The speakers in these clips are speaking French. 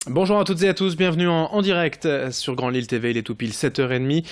Bonjour à toutes et à tous, bienvenue en direct sur Grand Lille TV, il est tout pile 7h30.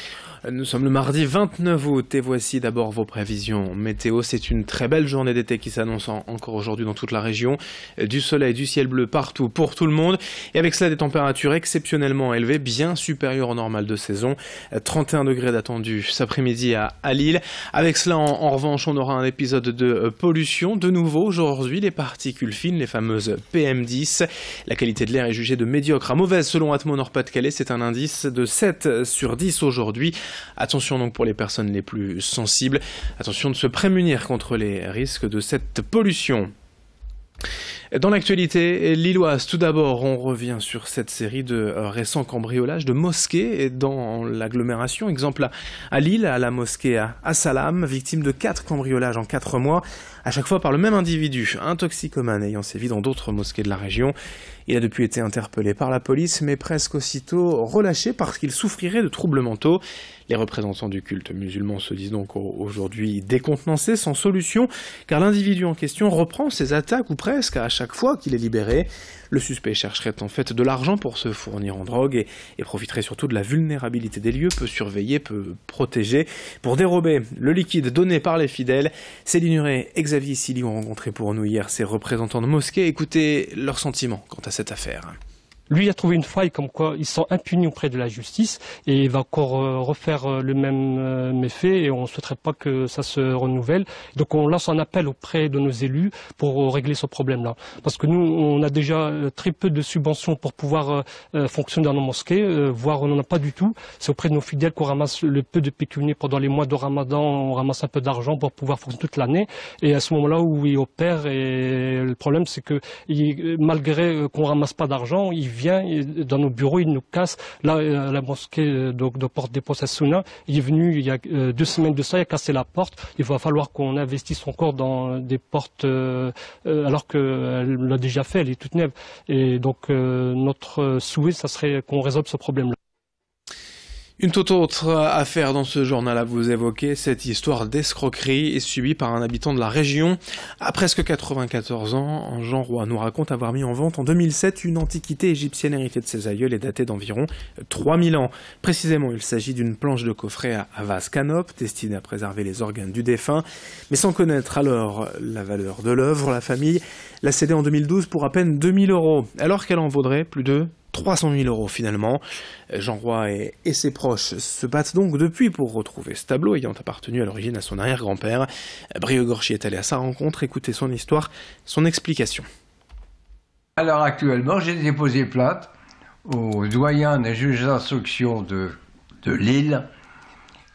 Nous sommes le mardi 29 août et voici d'abord vos prévisions météo. C'est une très belle journée d'été qui s'annonce encore aujourd'hui dans toute la région. Du soleil, du ciel bleu partout pour tout le monde. Et avec cela des températures exceptionnellement élevées, bien supérieures au normal de saison. 31 degrés d'attendus cet après-midi à Lille. Avec cela en revanche on aura un épisode de pollution. De nouveau aujourd'hui les particules fines, les fameuses PM10. La qualité de l'air est jugée de médiocre à mauvaise selon Atmo Nord-Pas-de-Calais. C'est un indice de 7 sur 10 aujourd'hui. Attention donc pour les personnes les plus sensibles, attention de se prémunir contre les risques de cette pollution. Dans l'actualité lilloise, tout d'abord, on revient sur cette série de récents cambriolages de mosquées dans l'agglomération. Exemple à Lille, à la mosquée à Salam, victime de 4 cambriolages en 4 mois, à chaque fois par le même individu, un toxicomane ayant sévi dans d'autres mosquées de la région. Il a depuis été interpellé par la police, mais presque aussitôt relâché parce qu'il souffrirait de troubles mentaux. Les représentants du culte musulman se disent donc aujourd'hui décontenancés, sans solution, car l'individu en question reprend ses attaques ou presque à chaque fois qu'il est libéré. Le suspect chercherait en fait de l'argent pour se fournir en drogue et profiterait surtout de la vulnérabilité des lieux, peu surveillés, peu protégés, pour dérober le liquide donné par les fidèles. Céline Huret et Xavier Silly ont rencontré pour nous hier ces représentants de mosquées. Écoutez leurs sentiments quant à cette affaire. Lui, il a trouvé une faille comme quoi ils sont impunis auprès de la justice et il va encore refaire le même méfait et on ne souhaiterait pas que ça se renouvelle. Donc on lance un appel auprès de nos élus pour régler ce problème-là. Parce que nous, on a déjà très peu de subventions pour pouvoir fonctionner dans nos mosquées, voire on n'en a pas du tout. C'est auprès de nos fidèles qu'on ramasse le peu de pécunier pendant les mois de Ramadan, on ramasse un peu d'argent pour pouvoir fonctionner toute l'année. Et à ce moment-là où il opère, et le problème c'est que malgré qu'on ramasse pas d'argent, il vient dans nos bureaux, il nous casse. Là, à la mosquée de Porte des Possessouna, il est venu il y a 2 semaines de ça, il a cassé la porte. Il va falloir qu'on investisse encore dans des portes alors qu'elle l'a déjà fait, elle est toute neuve. Et donc notre souhait, ça serait qu'on résolve ce problème-là. Une toute autre affaire dans ce journal à vous évoquer, cette histoire d'escroquerie subie par un habitant de la région. À presque 94 ans, Jean Roy nous raconte avoir mis en vente en 2007 une antiquité égyptienne héritée de ses aïeuls et datée d'environ 3000 ans. Précisément, il s'agit d'une planche de coffret à vase canope, destinée à préserver les organes du défunt. Mais sans connaître alors la valeur de l'œuvre, la famille l'a cédée en 2012 pour à peine 2000 €, alors qu'elle en vaudrait plus de 300 000 € finalement. Jean Roy et ses proches se battent donc depuis pour retrouver ce tableau ayant appartenu à l'origine à son arrière-grand-père. Brieux Gorchier est allé à sa rencontre, écoutez son histoire, son explication. Alors actuellement, j'ai déposé plainte au doyen des juges d'instruction de Lille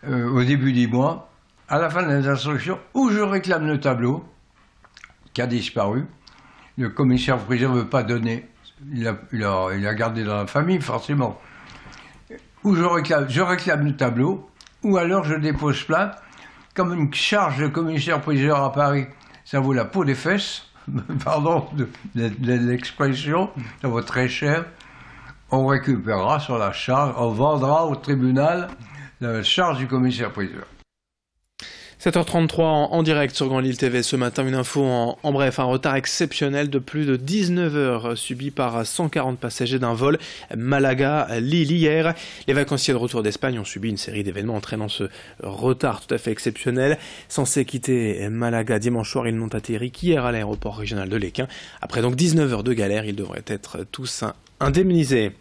au début du mois, à la fin des instructions, où je réclame le tableau qui a disparu. Le commissaire-priseur ne veut pas donner. Il a gardé dans la famille, forcément. Ou je réclame le tableau, ou alors je dépose plainte. Comme une charge de commissaire-priseur à Paris, ça vaut la peau des fesses, pardon de l'expression, ça vaut très cher. On récupérera sur la charge, on vendra au tribunal la charge du commissaire-priseur. 7h33 en direct sur Grand Lille TV ce matin, une info en bref, un retard exceptionnel de plus de 19 heures subi par 140 passagers d'un vol Malaga-Lille hier. Les vacanciers de retour d'Espagne ont subi une série d'événements entraînant ce retard tout à fait exceptionnel. Censés quitter Malaga dimanche soir, ils n'ont atterri qu'hier à l'aéroport régional de Léquin. Après donc 19 heures de galère, ils devraient être tous indemnisés.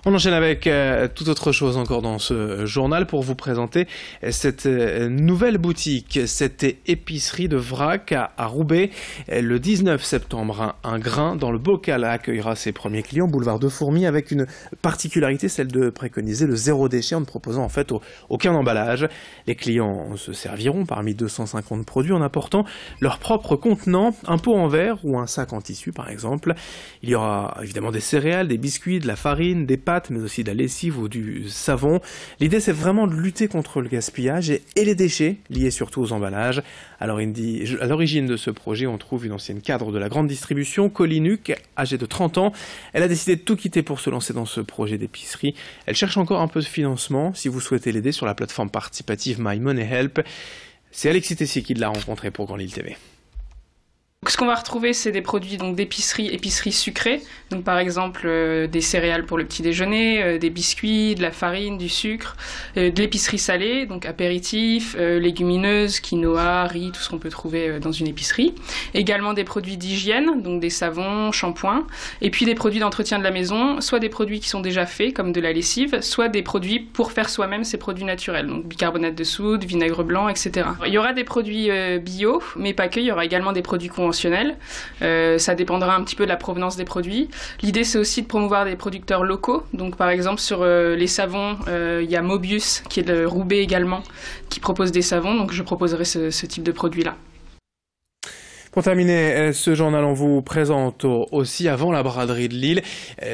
On enchaîne avec toute autre chose encore dans ce journal pour vous présenter cette nouvelle boutique, cette épicerie de vrac à Roubaix. Le 19 septembre, un grain dans le bocal accueillera ses premiers clients, boulevard de Fourmies, avec une particularité, celle de préconiser le zéro déchet en ne proposant en fait aucun emballage. Les clients se serviront parmi 250 produits en apportant leur propre contenant, un pot en verre ou un sac en tissu par exemple. Il y aura évidemment des céréales, des biscuits, de la farine, des pâtes, pâtes, mais aussi de la lessive ou du savon. L'idée, c'est vraiment de lutter contre le gaspillage et les déchets liés surtout aux emballages. Alors, il dit, à l'origine de ce projet, on trouve une ancienne cadre de la grande distribution, Colline Huck, âgée de 30 ans. Elle a décidé de tout quitter pour se lancer dans ce projet d'épicerie. Elle cherche encore un peu de financement. Si vous souhaitez l'aider sur la plateforme participative My Money Help, c'est Alexis Tessier qui l'a rencontré pour Grand Lille TV. Ce qu'on va retrouver, c'est des produits donc épicerie sucrée, donc par exemple des céréales pour le petit déjeuner, des biscuits, de la farine, du sucre, de l'épicerie salée, donc apéritifs, légumineuses, quinoa, riz, tout ce qu'on peut trouver dans une épicerie. Également des produits d'hygiène, donc des savons, shampoings, et puis des produits d'entretien de la maison, soit des produits qui sont déjà faits, comme de la lessive, soit des produits pour faire soi-même ces produits naturels, donc bicarbonate de soude, vinaigre blanc, etc. Il y aura des produits bio, mais pas que, il y aura également des produits conventionnels. Ça dépendra un petit peu de la provenance des produits. L'idée, c'est aussi de promouvoir des producteurs locaux. Donc, par exemple, sur les savons, il y a Mobius, qui est de Roubaix également, qui propose des savons. Donc, je proposerai ce type de produit-là. Pour terminer ce journal, on vous présente aussi, avant la braderie de Lille,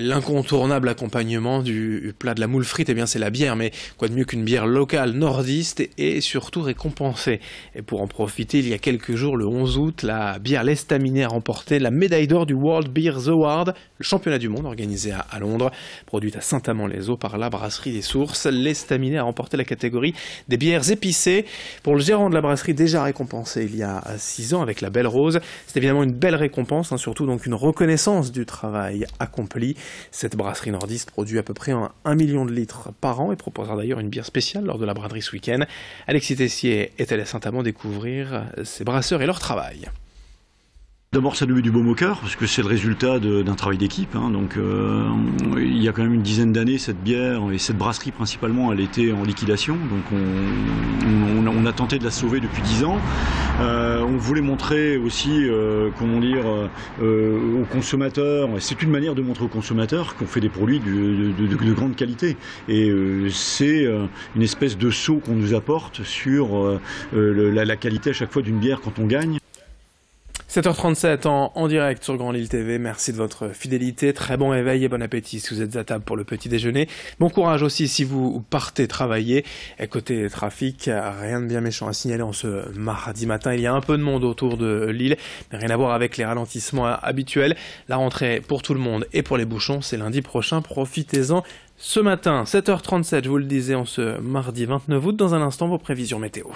l'incontournable accompagnement du plat de la moule frite. Eh bien, c'est la bière, mais quoi de mieux qu'une bière locale nordiste et surtout récompensée. Et pour en profiter, il y a quelques jours, le 11 août, la bière L'Estaminet a remporté la médaille d'or du World Beers Award, le championnat du monde organisé à Londres. Produite à Saint-Amand-les-Eaux par la brasserie des Sources, L'Estaminet a remporté la catégorie des bières épicées. Pour le gérant de la brasserie, déjà récompensé il y a 6 ans avec la Belle Rose, c'est évidemment une belle récompense, surtout donc une reconnaissance du travail accompli. Cette brasserie nordiste produit à peu près 1 million de litres par an et proposera d'ailleurs une bière spéciale lors de la braderie ce week-end. Alexis Tessier est allé à Saint-Amand découvrir ces brasseurs et leur travail. D'abord, ça nous met du baume au cœur, parce que c'est le résultat d'un travail d'équipe. Donc, il y a quand même une dizaine d'années, cette bière et cette brasserie principalement, elle était en liquidation. Donc, on a tenté de la sauver depuis 10 ans. On voulait montrer aussi, aux consommateurs. C'est une manière de montrer aux consommateurs qu'on fait des produits de grande qualité. Et c'est une espèce de saut qu'on nous apporte sur la qualité à chaque fois d'une bière quand on gagne. 7h37 en direct sur Grand Lille TV. Merci de votre fidélité. Très bon réveil et bon appétit si vous êtes à table pour le petit déjeuner. Bon courage aussi si vous partez travailler. Et côté trafic, rien de bien méchant à signaler en ce mardi matin. Il y a un peu de monde autour de Lille, mais rien à voir avec les ralentissements habituels. La rentrée pour tout le monde et pour les bouchons, c'est lundi prochain. Profitez-en ce matin. 7h37, je vous le disais, en ce mardi 29 août. Dans un instant, vos prévisions météo.